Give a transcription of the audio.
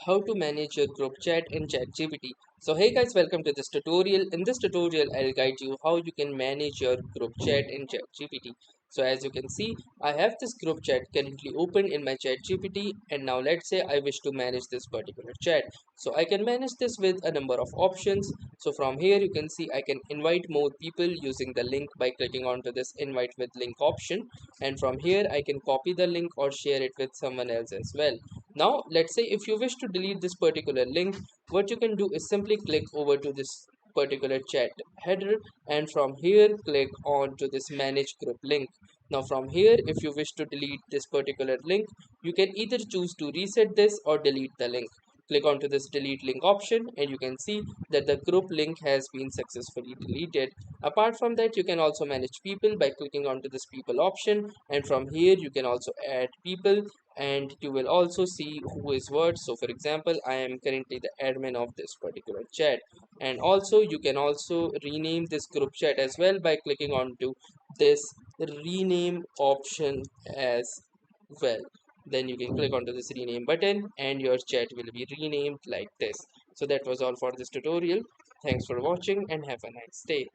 how to manage your group chat in ChatGPT. So hey guys, welcome to this tutorial. In this tutorial, I'll guide you how you can manage your group chat in ChatGPT. So as you can see, I have this group chat currently open in my ChatGPT, and now let's say I wish to manage this particular chat. So I can manage this with a number of options. So from here you can see I can invite more people using the link by clicking onto this invite with link option, and from here I can copy the link or share it with someone else as well. Now let's say if you wish to delete this particular link, what you can do is simply click over to this particular chat header, and from here click on to this manage group link. Now from here, if you wish to delete this particular link, you can either choose to reset this or delete the link. Click onto this delete link option, and you can see that the group link has been successfully deleted. Apart from that, you can also manage people by clicking onto this people option, and from here you can also add people, and you will also see who is what. So for example, I am currently the admin of this particular chat, and also you can also rename this group chat as well by clicking onto this rename option as well. Then you can click onto this rename button and your chat will be renamed like this. So that was all for this tutorial. Thanks for watching and have a nice day.